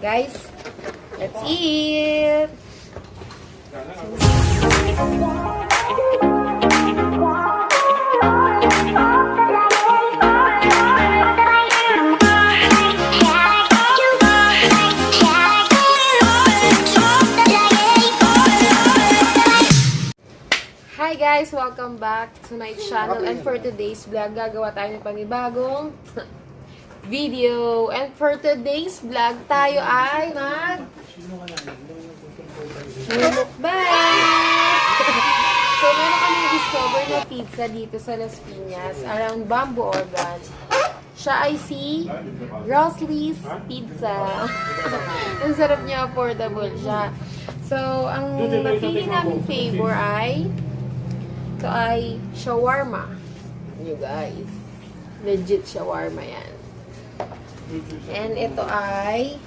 Guys, let's eat! Hi guys! Welcome back to my channel, and for today's vlog, gagawa tayo ng panibagong video. And for today's vlog, tayo ay mukbang! So, meron kami discover na pizza dito sa Las Piñas, around Bamboo Organ. Siya ay si Roslee's Pizza. Ang sarap niya, affordable siya. So, ang napili namin flavor ay ito ay shawarma. You guys. Legit shawarma yan. And ito ay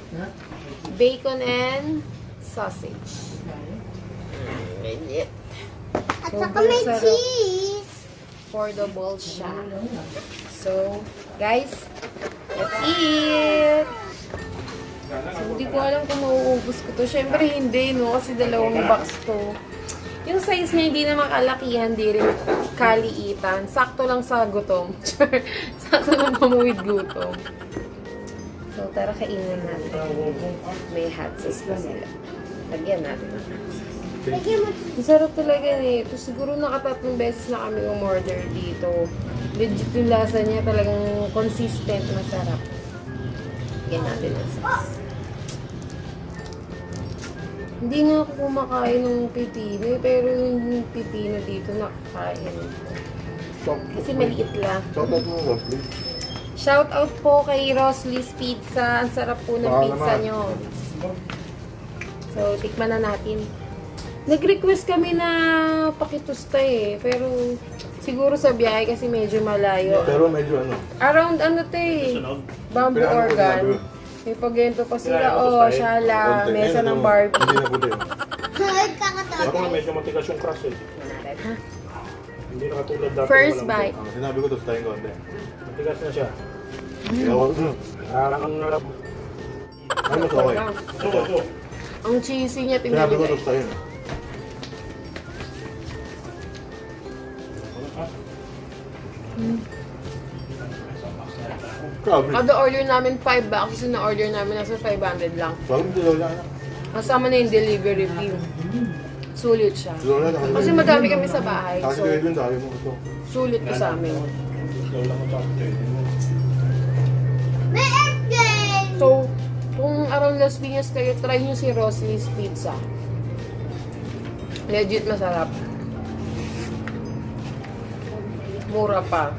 bacon and sausage. Legit. At saka may cheese. Affordable siya. So, guys, let's eat! So, hindi ko alam kung mauubos ko to. Siyempre, hindi, no? Kasi dalawang box to. Yung size niya, hindi naman kalakihan, hindi rin kaliitan. Sakto lang sa gutom. Sakto lang pamuwid gutom. So, tara kainin natin. May hot sauce pa sila. Lagyan natin ang hot sauce. Ang sarap talaga nito. Siguro nakatatlong beses na kami umorder dito. Legit yung lasa niya, talagang consistent, masarap. Lagyan natin ang sauce. Hindi nga ako kumakain ng pipino, pero yung pipino dito nakakain. Kasi maliit lang. Shout out po kay Roslee's Pizza. Ang sarap po ng pizza nyo. So, tikman na natin. Nag-request kami na pakitusta eh. Pero siguro sa biyahe kasi medyo malayo. Pero medyo ano? Around ano to eh. Bamboo Organ. May pagento pa sila. Oh, shala. Mesa ng Barbie. Hindi na puti. Kakatawa. Ako medyo matigas yung crush eh. Ha? Hindi na katulad dati. First malambot. bite. Sinabi ko to sa tayong konti. Matigas na siya. Parang Ang narap. ano to okay? Ito. Ang cheesy niya, tingnan Sinabi ko nyo to sa tayo. Grabe. Kada order namin 5 bucks, kasi na-order namin nasa 500 lang. Bagong dilaw na. Kasama na yung delivery fee. Sulit siya. Dilaw na. Kasi madami kami sa bahay, Kasi so kayo dun, sabi mo ito. sulit ko sa amin. Ikaw lang ang chocolate. May airplane. So, kung around Las Piñas kayo, try nyo si Roslee's Pizza. Legit masarap. Mura pa.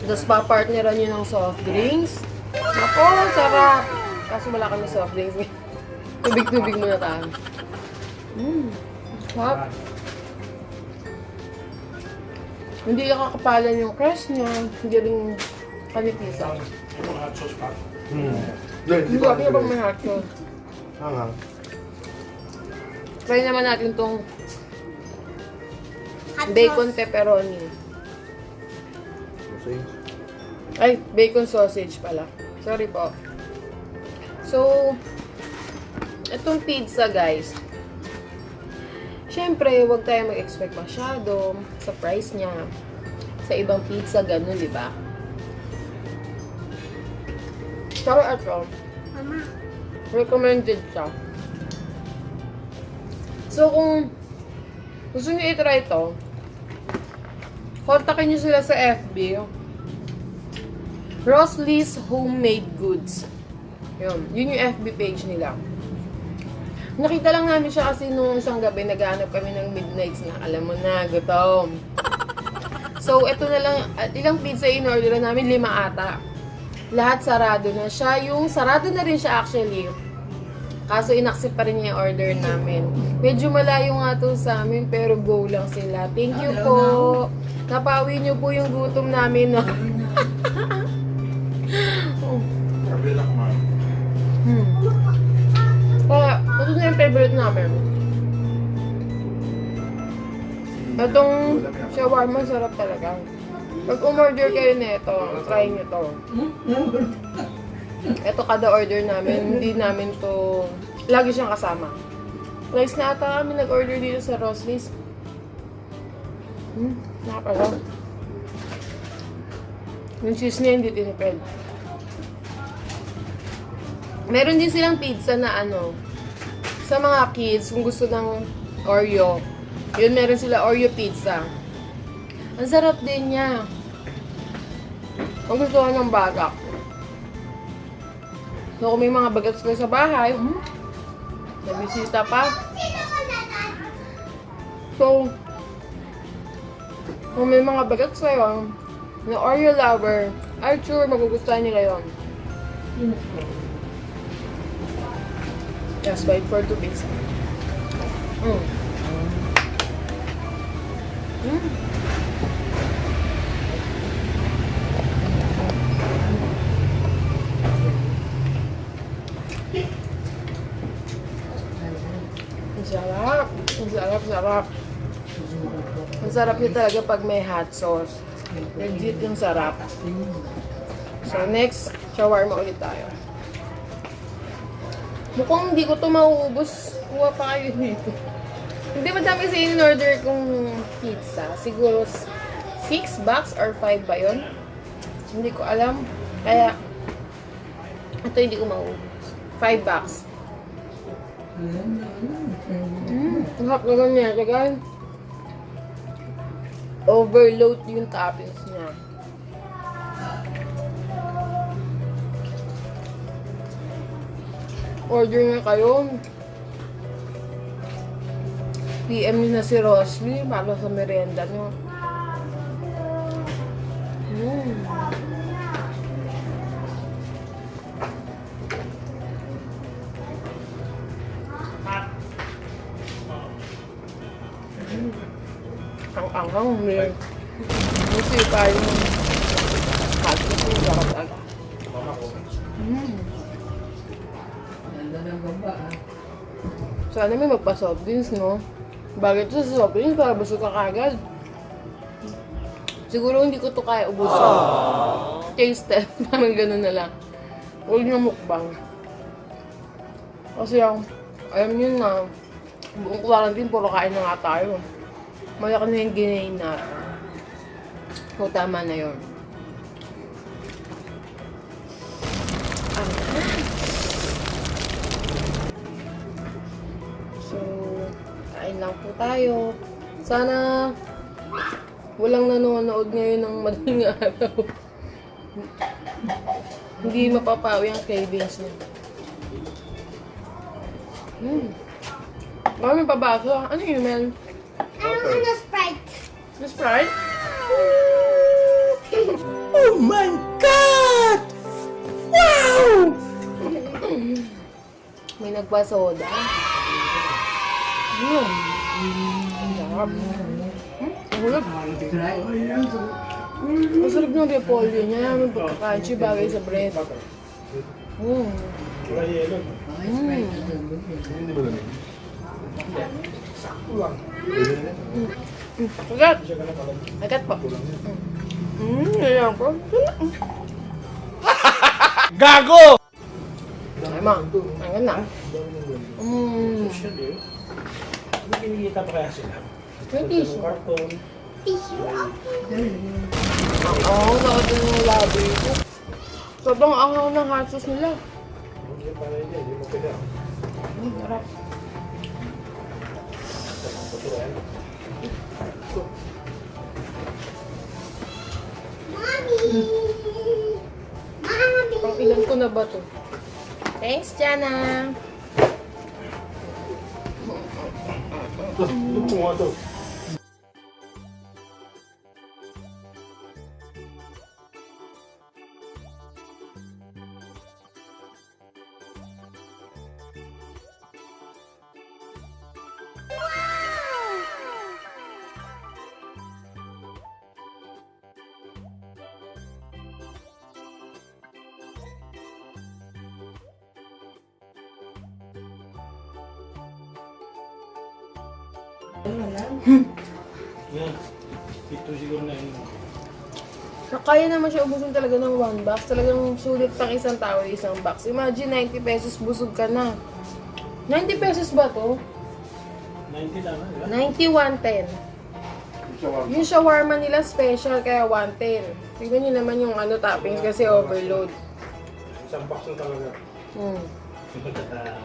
Tapos papartneran nyo ng soft drinks. Ako, sarap. Kaso wala kami soft drinks. Tubig-tubig muna tayo. Sarap. Hindi nakakapalan yung crust niya. Hindi rin kanipisan. May mga hot sauce pa. Hindi ko kaya bang may hot sauce. Hangang. Try naman natin tong Hot bacon sauce. pepperoni. Sausage. Ay, bacon sausage pala. Sorry po. So, itong pizza guys. Siyempre, huwag tayo mag-expect masyado sa price niya. Sa ibang pizza, ganun, di ba? Pero ito, Mama. recommended siya. So, kung gusto nyo i-try ito, kontakin nyo sila sa FB. Roslee's Homemade Goods. Yun yung FB page nila. Nakita lang namin siya kasi nung isang gabi, naghahanap kami ng midnight snack. Alam mo na, gutom. So, ito na lang, ilang pizza in-order namin, 5 ata. Lahat sarado na siya. Yung sarado na rin siya actually. Kaso inaccept pa rin niya yung order namin. Medyo malayo nga to sa amin, pero go lang sila. Thank you po. Napawi niyo po yung gutom namin. No? Sabi lang kumain. Kaya, ito na yung favorite namin. Itong shawarma, sarap talaga. Pag umorder kayo nito, try nyo to. Ito kada order namin, hindi namin to, lagi siyang kasama. Guys, na ata kami nag-order dito sa roslee. Nakapala. Yung cheese niya hindi tinipid. Meron din silang pizza na ano, sa mga kids, kung gusto ng Oreo. Yun, meron sila Oreo pizza. Ang sarap din niya. Kung gusto ko ng bagak. So, kung may mga bagats kayo sa bahay, nabisita pa. So, kung may mga bagats kayo, na Oreo lover, I'm sure magugustuhan nila yun. Just wait for 2 pizza. Ang sarap. Ang sarap, sarap. Ang sarap niya talaga pag may hot sauce. Legit yung sarap. So next, shawarma ulit tayo. Mukhang hindi ko to mauubos. Kuha pa kayo dito. Hindi madami sa in-order kong pizza. Siguro 6 box or 5 ba yun? Hindi ko alam. Kaya, ito hindi ko mauubos. 5 box. Ang hap na ganyan. Kaya, overload yung toppings niya. Order na kayo. PM nyo na si Roslee para sa merienda nyo. Ang anghang may musi pa yung hot sauce yung sarap talaga. Sana may magpa-soft drinks, no? Bakit sa soft drinks para busog ka kagad? Siguro hindi ko to kaya ubusin. Taste test, parang ganun na lang. Huwag na mukbang. Kasi alam nyo na, buong quarantine, puro kain na nga tayo. Malaki na yung ginain natin. So, tama na yun. So, kain lang po tayo. Sana walang nanonood ngayon ng madaling araw. Hindi mapapawi ang cravings niya. Maraming pabaso. Ano yun, Mel? Ano Sprite? Na Sprite? Oh my God! Wow! May nagpasoda. Ang sarap. Ang hulog. Ang sarap ng repolyo niya. May pagkakanchy bagay sa bread. Wala yelo. Hindi ba ganun? Sakto lang. Agat! Siya ka na pala. Agat po. Ayan po. Gago! Ay ma, ang ganda. Social eh. Hindi kinikita pa kaya sila. May tissue. Karton. Tissue ako. Oo, nakita yung labi ko. Sobrang angaw ng hot sauce nila. Hindi pa rin yan. Hindi mo pila. Sarap. Mommy! Mommy! Pang ilan ko na ba to? Thanks, Jana! Ito po nga to. Yan. Ito siguro na yun. Kaya naman siya ubusin talaga ng 1 box. Talagang sulit pang isang tao yung isang box. Imagine, 90 pesos busog ka na. 90 pesos ba to? 90 lang, di ba? 90, 110. Yung shawarma nila special, kaya 110. Tignan nyo naman yung toppings kasi overload. Isang box na talaga.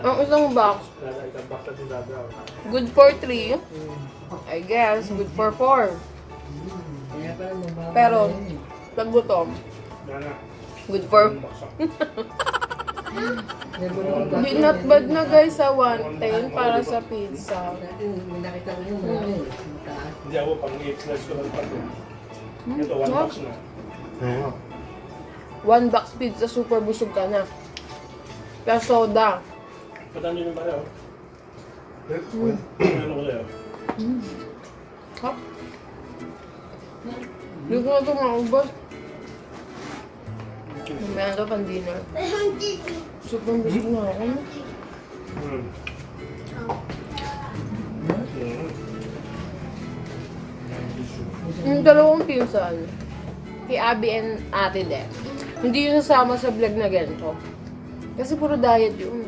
Ang isang box, Isang box na sinadaw. good for 3. I guess, good for 4. Pero, pag gutom, Yan na. good for... Di not bad na guys sa 110 para sa pizza. Hindi ako pang i-slice ko lang pati. Ito, 1 box na. Oo. 1 box pizza, super busog ka na. Plus soda. Patan nyo yung bala, oh. Eh, Ano ko sa'yo? Ha? Hindi ko na ito maubos. Mamaya ito pang dinner. Super busog na ako. Yung dalawang pinsan, si Abby and Ate De, hindi yun nasama sa vlog na ganito. Kasi puro diet yun.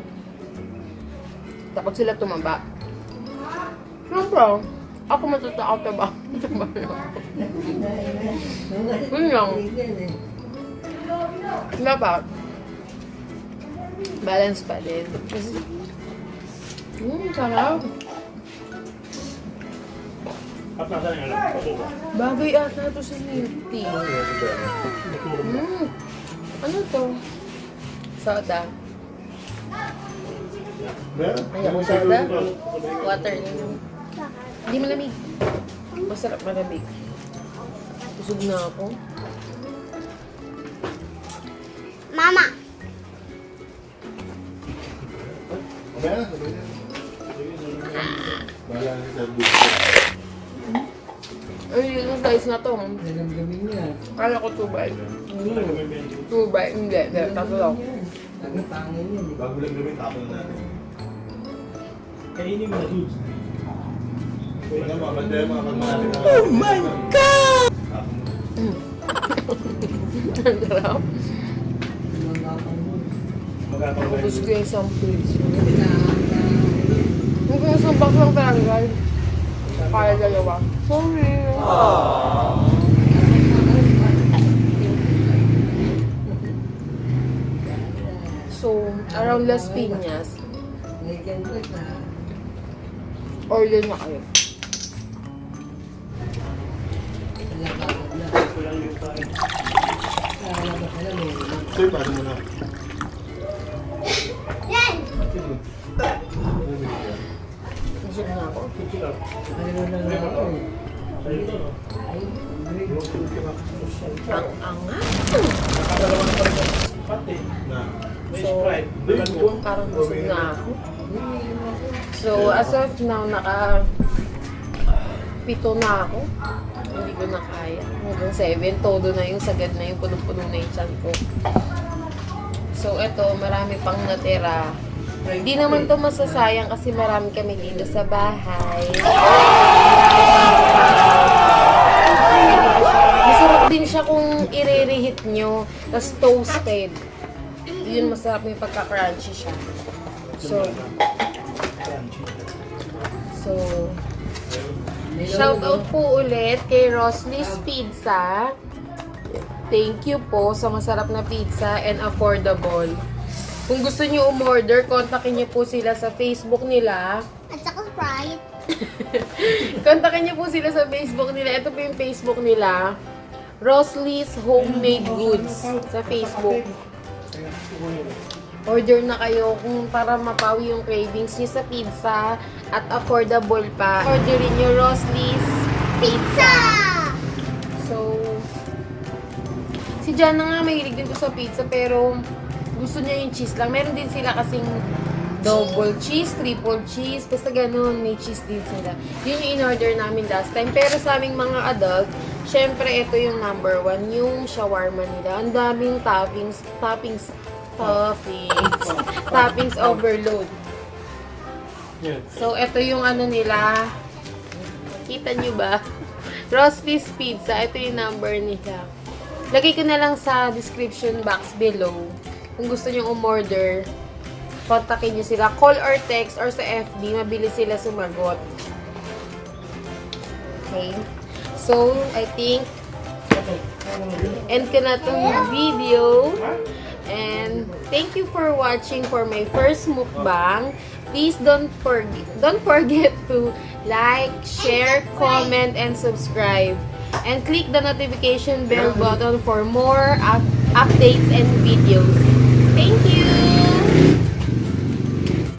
Takot sila tumaba. Siyempre, ako matatakot na ba? Yun lang. Dapat, balance pa din. Kasi, sarap. At nasa yung pasuko. Bagay ata ito sa milk tea. Ano to? Soda. meron? Ayaw ko soda. Water na yun. Hindi malamig. Masarap malamig. Busog na ako. Mama. Mamaya na, sabay na. Bahala na sa bus. Ay, yung size na to. Nagamgamin niya. Kala ko 2 by. 2 by. Hindi. Tatlo lang. Nagpangin yun eh. Bago lang gawin, tapon na natin. Kainin mo na, dudes. Tingnan mo, banday mga pagmalapit na. Oh my God! Tapon mo. Ang sarap. Magkakang Ubus ko yung isang piece. Yung isang box lang talaga, guys. Kaya dalawa. Sorry. So, around Las Piñas, order na kayo. Sir, paano mo na? Yan. Busog na ako. Sa'yo ito, no? Ang angat. Pati. Na. May So, Sprite. parang busog na ako. So, as of now, pito na ako. Hindi ko na kaya. Hanggang 7, todo na yung sagad na yung punong-puno na yung tiyan ko. So, eto, marami pang natira. Hindi naman to masasayang kasi marami kami dito sa bahay. Masarap din siya kung i-reheat nyo, tas toasted. Yun, masarap yung pagka-crunchy siya. So, shout out po ulit kay Roslee's Pizza. Thank you po sa masarap na pizza and affordable. Kung gusto niyo umorder, kontakin niyo po sila sa Facebook nila. At saka Sprite. Kontakin niyo po sila sa Facebook nila. Ito po yung Facebook nila. Roslee's Homemade Goods sa Facebook. Order na kayo kung para mapawi yung cravings niyo sa pizza at affordable pa. Orderin niyo Roslee's Pizza! So, si Jana nga mahilig din to sa pizza pero gusto niya yung cheese lang. Meron din sila kasing double cheese, triple cheese, basta ganun, may cheese din sila. Yun yung in-order namin last time. Pero sa aming mga adult, syempre ito yung number 1, yung shawarma nila. Ang daming toppings overload. So, ito yung ano nila. Kita nyo ba? Roslee's Pizza. Ito yung number nila. Lagay ko na lang sa description box below. Kung gusto nyo umorder, kontakin nyo sila. Call or text or sa FB. Mabilis sila sumagot. Okay. So, I think, end ko na itong video. And thank you for watching for my first mukbang. Please don't forget to like, share, comment, and subscribe. And click the notification bell button for more updates and videos. Thank you!